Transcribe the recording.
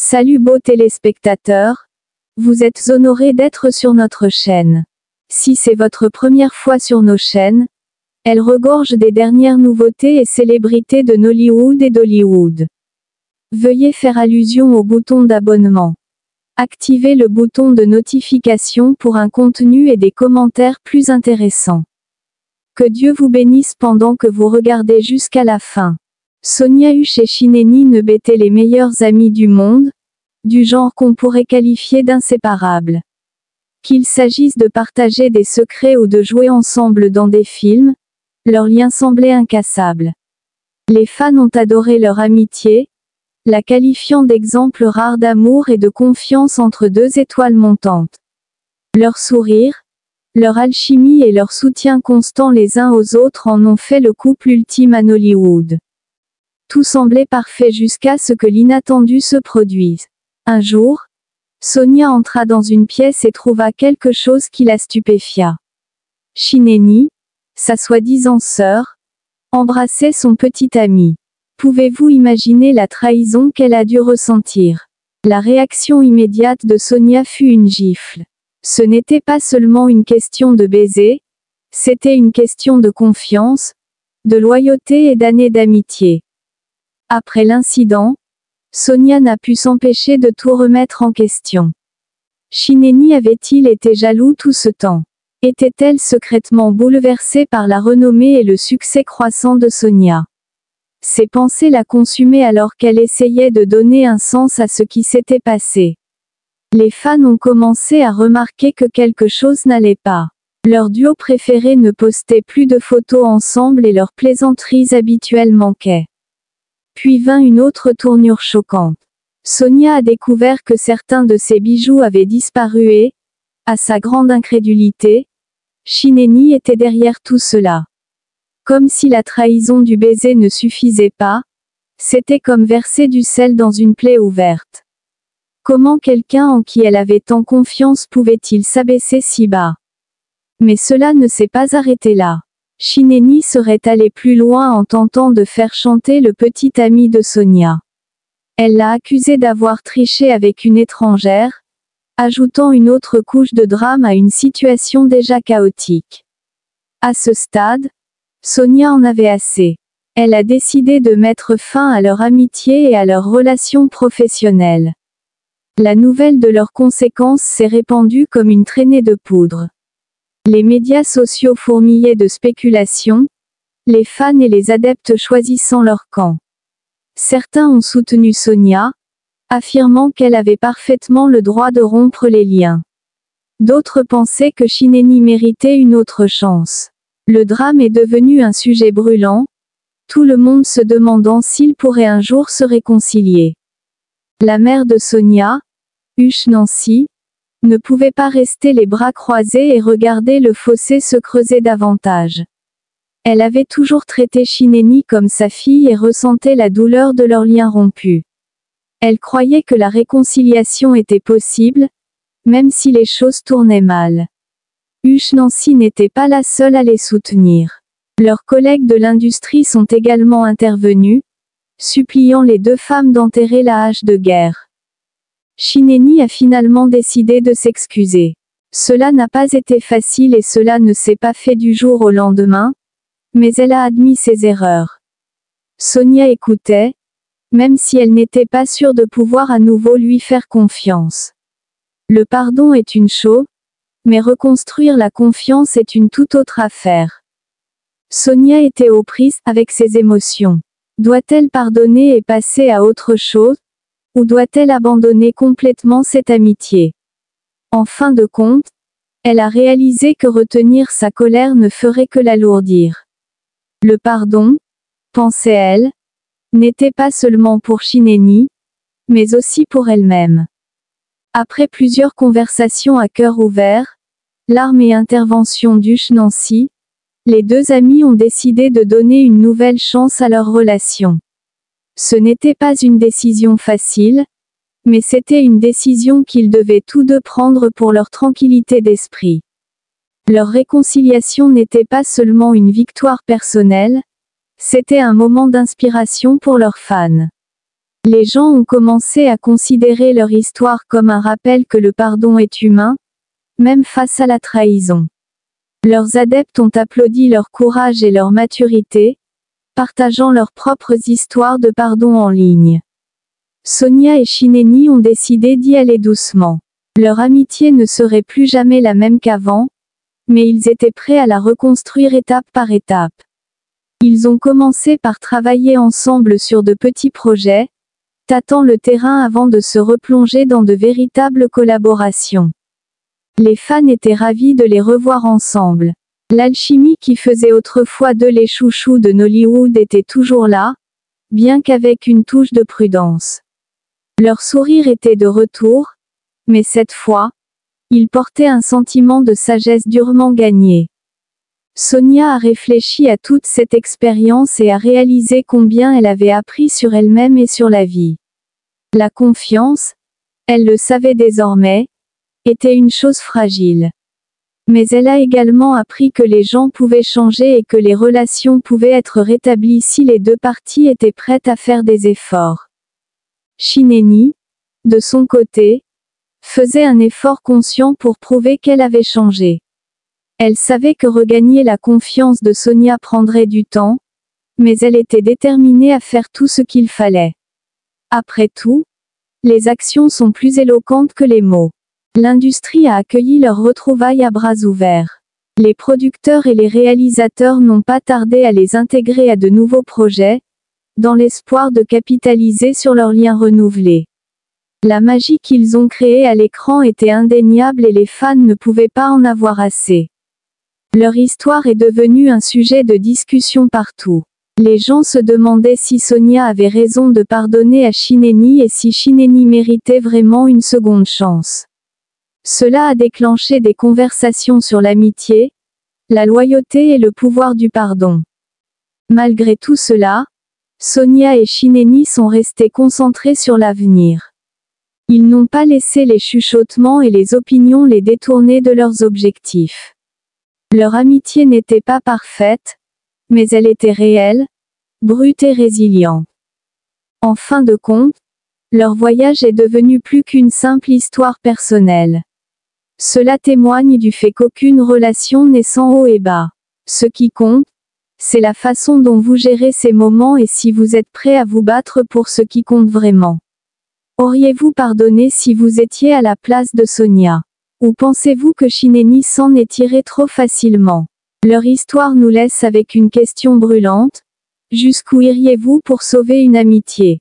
Salut beaux téléspectateurs, vous êtes honorés d'être sur notre chaîne. Si c'est votre première fois sur nos chaînes, elles regorgent des dernières nouveautés et célébrités de Nollywood et d'Hollywood. Veuillez faire allusion au bouton d'abonnement. Activez le bouton de notification pour un contenu et des commentaires plus intéressants. Que Dieu vous bénisse pendant que vous regardez jusqu'à la fin. Sonia Huche et Shineni Neb étaient les meilleurs amis du monde, du genre qu'on pourrait qualifier d'inséparables. Qu'il s'agisse de partager des secrets ou de jouer ensemble dans des films, leur lien semblait incassable. Les fans ont adoré leur amitié, la qualifiant d'exemple rare d'amour et de confiance entre deux étoiles montantes. Leur sourire, leur alchimie et leur soutien constant les uns aux autres en ont fait le couple ultime à Nollywood. Tout semblait parfait jusqu'à ce que l'inattendu se produise. Un jour, Sonia entra dans une pièce et trouva quelque chose qui la stupéfia. Shineni, sa soi-disant sœur, embrassait son petit ami. Pouvez-vous imaginer la trahison qu'elle a dû ressentir? La réaction immédiate de Sonia fut une gifle. Ce n'était pas seulement une question de baiser, c'était une question de confiance, de loyauté et d'années d'amitié. Après l'incident, Sonia n'a pu s'empêcher de tout remettre en question. Shineni avait-il été jaloux tout ce temps? Était-elle secrètement bouleversée par la renommée et le succès croissant de Sonia? Ces pensées la consumaient alors qu'elle essayait de donner un sens à ce qui s'était passé. Les fans ont commencé à remarquer que quelque chose n'allait pas. Leur duo préféré ne postait plus de photos ensemble et leurs plaisanteries habituelles manquaient. Puis vint une autre tournure choquante. Sonia a découvert que certains de ses bijoux avaient disparu et, à sa grande incrédulité, Shineni était derrière tout cela. Comme si la trahison du baiser ne suffisait pas, c'était comme verser du sel dans une plaie ouverte. Comment quelqu'un en qui elle avait tant confiance pouvait-il s'abaisser si bas? Mais cela ne s'est pas arrêté là. Shineni serait allé plus loin en tentant de faire chanter le petit ami de Sonia. Elle l'a accusé d'avoir triché avec une étrangère, ajoutant une autre couche de drame à une situation déjà chaotique. À ce stade, Sonia en avait assez. Elle a décidé de mettre fin à leur amitié et à leur relation professionnelle. La nouvelle de leurs conséquences s'est répandue comme une traînée de poudre. Les médias sociaux fourmillaient de spéculations, les fans et les adeptes choisissant leur camp. Certains ont soutenu Sonia, affirmant qu'elle avait parfaitement le droit de rompre les liens. D'autres pensaient que Shineni méritait une autre chance. Le drame est devenu un sujet brûlant, tout le monde se demandant s'ils pourraient un jour se réconcilier. La mère de Sonia, Huche Nancy, ne pouvait pas rester les bras croisés et regarder le fossé se creuser davantage. Elle avait toujours traité Shineni comme sa fille et ressentait la douleur de leur lien rompu. Elle croyait que la réconciliation était possible, même si les choses tournaient mal. Huche Nancy n'était pas la seule à les soutenir. Leurs collègues de l'industrie sont également intervenus, suppliant les deux femmes d'enterrer la hache de guerre. Shineni a finalement décidé de s'excuser. Cela n'a pas été facile et cela ne s'est pas fait du jour au lendemain, mais elle a admis ses erreurs. Sonia écoutait, même si elle n'était pas sûre de pouvoir à nouveau lui faire confiance. Le pardon est une chose, mais reconstruire la confiance est une toute autre affaire. Sonia était aux prises avec ses émotions. Doit-elle pardonner et passer à autre chose? Ou doit-elle abandonner complètement cette amitié? En fin de compte, elle a réalisé que retenir sa colère ne ferait que l'alourdir. Le pardon, pensait-elle, n'était pas seulement pour Shineni, mais aussi pour elle-même. Après plusieurs conversations à cœur ouvert, larmes et interventions d'Huche Nancy, les deux amis ont décidé de donner une nouvelle chance à leur relation. Ce n'était pas une décision facile, mais c'était une décision qu'ils devaient tous deux prendre pour leur tranquillité d'esprit. Leur réconciliation n'était pas seulement une victoire personnelle, c'était un moment d'inspiration pour leurs fans. Les gens ont commencé à considérer leur histoire comme un rappel que le pardon est humain, même face à la trahison. Leurs adeptes ont applaudi leur courage et leur maturité, partageant leurs propres histoires de pardon en ligne. Sonia et Shineni ont décidé d'y aller doucement. Leur amitié ne serait plus jamais la même qu'avant, mais ils étaient prêts à la reconstruire étape par étape. Ils ont commencé par travailler ensemble sur de petits projets, tâtant le terrain avant de se replonger dans de véritables collaborations. Les fans étaient ravis de les revoir ensemble. L'alchimie qui faisait autrefois d'eux les chouchous de Nollywood était toujours là, bien qu'avec une touche de prudence. Leur sourire était de retour, mais cette fois, ils portaient un sentiment de sagesse durement gagné. Sonia a réfléchi à toute cette expérience et a réalisé combien elle avait appris sur elle-même et sur la vie. La confiance, elle le savait désormais, était une chose fragile. Mais elle a également appris que les gens pouvaient changer et que les relations pouvaient être rétablies si les deux parties étaient prêtes à faire des efforts. Shineni, de son côté, faisait un effort conscient pour prouver qu'elle avait changé. Elle savait que regagner la confiance de Sonia prendrait du temps, mais elle était déterminée à faire tout ce qu'il fallait. Après tout, les actions sont plus éloquentes que les mots. L'industrie a accueilli leurs retrouvailles à bras ouverts. Les producteurs et les réalisateurs n'ont pas tardé à les intégrer à de nouveaux projets, dans l'espoir de capitaliser sur leurs liens renouvelés. La magie qu'ils ont créée à l'écran était indéniable et les fans ne pouvaient pas en avoir assez. Leur histoire est devenue un sujet de discussion partout. Les gens se demandaient si Sonia avait raison de pardonner à Shineni et si Shineni méritait vraiment une seconde chance. Cela a déclenché des conversations sur l'amitié, la loyauté et le pouvoir du pardon. Malgré tout cela, Sonia et Shineni sont restés concentrés sur l'avenir. Ils n'ont pas laissé les chuchotements et les opinions les détourner de leurs objectifs. Leur amitié n'était pas parfaite, mais elle était réelle, brute et résiliente. En fin de compte, leur voyage est devenu plus qu'une simple histoire personnelle. Cela témoigne du fait qu'aucune relation n'est sans haut et bas. Ce qui compte, c'est la façon dont vous gérez ces moments et si vous êtes prêt à vous battre pour ce qui compte vraiment. Auriez-vous pardonné si vous étiez à la place de Sonia? Ou pensez-vous que Shineni s'en est tiré trop facilement? Leur histoire nous laisse avec une question brûlante. Jusqu'où iriez-vous pour sauver une amitié?